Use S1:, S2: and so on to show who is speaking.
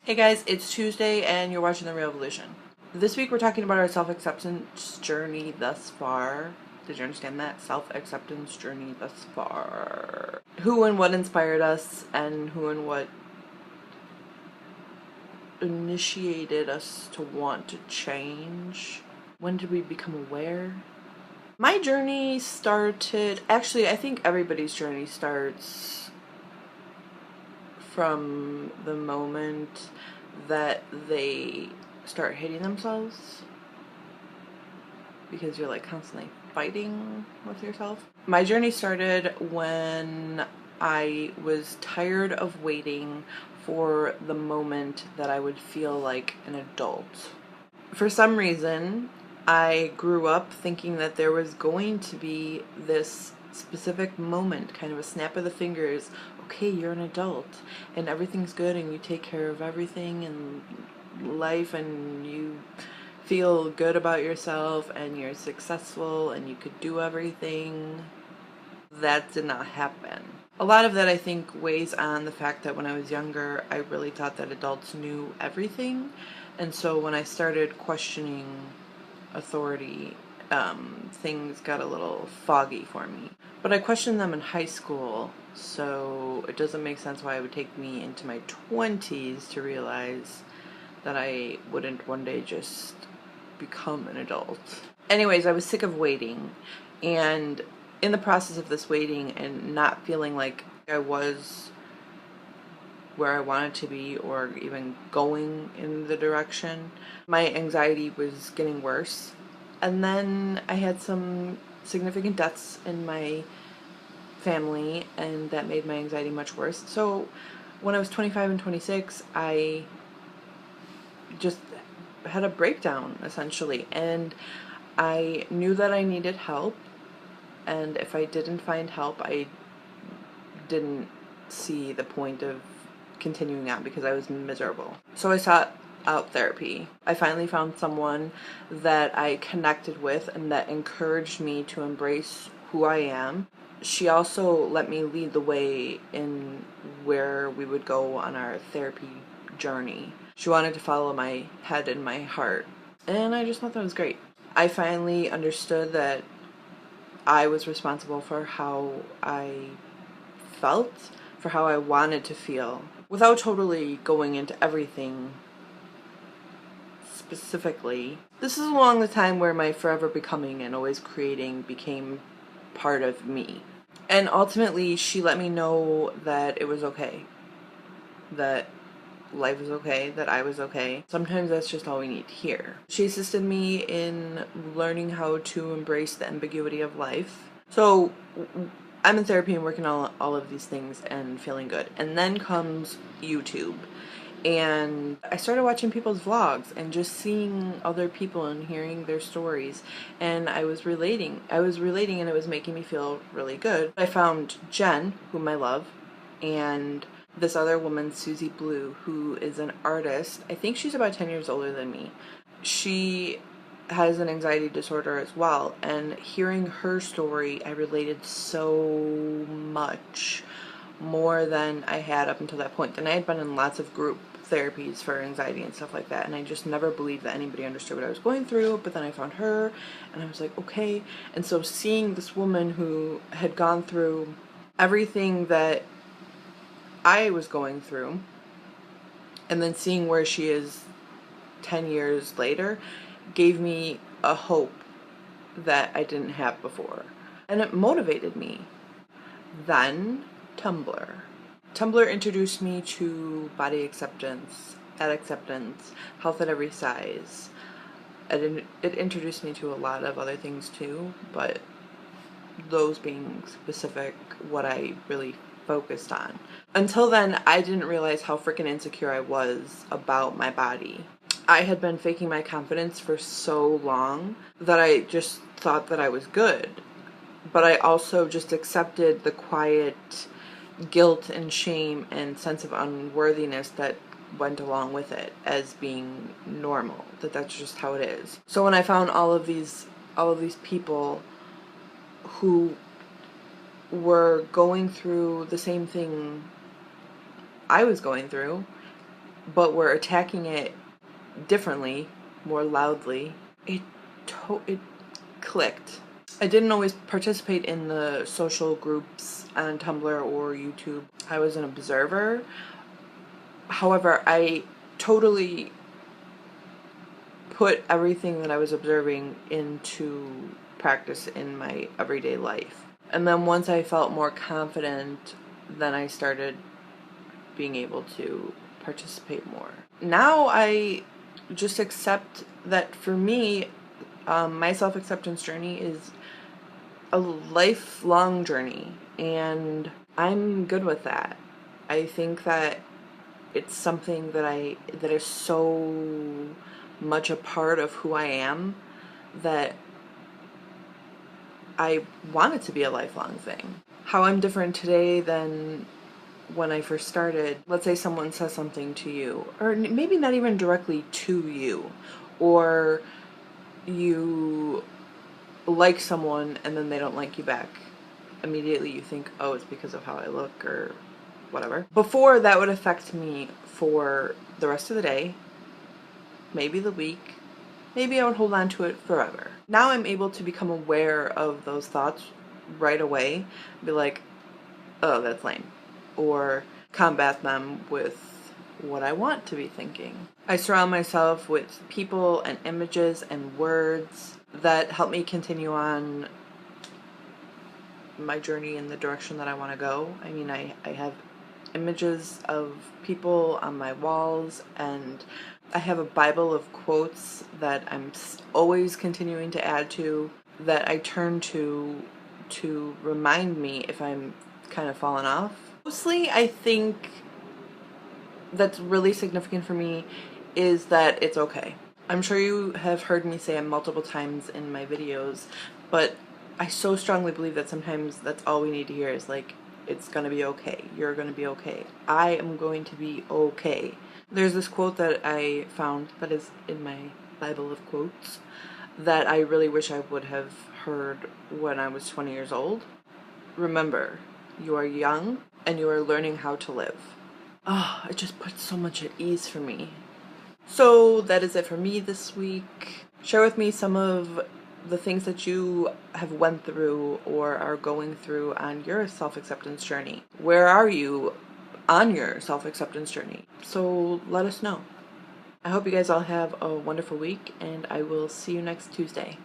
S1: Hey guys, it's Tuesday and you're watching TheRealvolution. This week we're talking about our self-acceptance journey thus far. Did you understand that? Self-acceptance journey thus far. Who and what inspired us and who and what initiated us to want to change. When did we become aware? My journey started, actually I think everybody's journey starts from the moment that they start hating themselves, because you're like constantly fighting with yourself. My journey started when I was tired of waiting for the moment that I would feel like an adult. For some reason, I grew up thinking that there was going to be this specific moment, kind of a snap of the fingers. Okay, you're an adult and everything's good and you take care of everything in life and you feel good about yourself and you're successful and you could do everything. That did not happen. A lot of that, I think, weighs on the fact that when I was younger, I really thought that adults knew everything. And so when I started questioning authority, things got a little foggy for me. But I questioned them in high school, so it doesn't make sense why it would take me into my 20s to realize that I wouldn't one day just become an adult. Anyways, I was sick of waiting, and in the process of this waiting and not feeling like I was where I wanted to be or even going in the direction, my anxiety was getting worse. And then I had some significant deaths in my family, and that made my anxiety much worse. So when I was 25 and 26, I just had a breakdown essentially, and I knew that I needed help, and if I didn't find help, I didn't see the point of continuing on because I was miserable. So I sought out therapy. I finally found someone that I connected with and that encouraged me to embrace who I am. She also let me lead the way in where we would go on our therapy journey. She wanted to follow my head and my heart, and I just thought that was great. I finally understood that I was responsible for how I felt, for how I wanted to feel, without totally going into everything specifically. This is along the time where my forever becoming and always creating became part of me. And ultimately, she let me know that it was okay, that life was okay, that I was okay. Sometimes that's just all we need to hear. She assisted me in learning how to embrace the ambiguity of life. So I'm in therapy and working on all of these things and feeling good. And then comes YouTube. And I started watching people's vlogs and just seeing other people and hearing their stories. And I was relating and it was making me feel really good. I found Jen, whom I love, and this other woman, Susie Blue, who is an artist. I think she's about 10 years older than me. She has an anxiety disorder as well, and hearing her story, I related so much more than I had up until that point. And I had been in lots of group therapies for anxiety and stuff like that, and I just never believed that anybody understood what I was going through. But then I found her and I was like, okay. And so seeing this woman who had gone through everything that I was going through, and then seeing where she is 10 years later, gave me a hope that I didn't have before. And it motivated me. Then Tumblr. Tumblr introduced me to body acceptance, health at every size. It introduced me to a lot of other things too, but those being specific, what I really focused on. Until then, I didn't realize how freaking insecure I was about my body. I had been faking my confidence for so long that I just thought that I was good. But I also just accepted the quiet guilt and shame and sense of unworthiness that went along with it as being normal, that's just how it is. So when I found all of these people who were going through the same thing I was going through, but we're attacking it differently, more loudly, it clicked. I didn't always participate in the social groups on Tumblr or YouTube. I was an observer. However, I totally put everything that I was observing into practice in my everyday life. And then once I felt more confident, then I started being able to participate more. Now I just accept that for me, my self-acceptance journey is a lifelong journey, and I'm good with that. I think that it's something that is so much a part of who I am that I want it to be a lifelong thing. How I'm different today than when I first started, let's say someone says something to you, or maybe not even directly to you, or you like someone and then they don't like you back. Immediately you think, oh, it's because of how I look or whatever. Before, that would affect me for the rest of the day, maybe the week, maybe I would hold on to it forever. Now I'm able to become aware of those thoughts right away, be like, oh, that's lame, or combat them with what I want to be thinking. I surround myself with people and images and words that help me continue on my journey in the direction that I want to go. I mean, I have images of people on my walls, and I have a Bible of quotes that I'm always continuing to add to, that I turn to remind me if I'm kind of fallen off. Mostly, I think that's really significant for me is that it's okay. I'm sure you have heard me say it multiple times in my videos, but I so strongly believe that sometimes that's all we need to hear is like, it's gonna be okay. You're gonna be okay. I am going to be okay. There's this quote that I found that is in my Bible of quotes that I really wish I would have heard when I was 20 years old. Remember, you are young and you are learning how to live. Oh, it just puts so much at ease for me. So that is it for me this week. Share with me some of the things that you have went through or are going through on your self-acceptance journey. Where are you on your self-acceptance journey? So let us know. I hope you guys all have a wonderful week, and I will see you next Tuesday.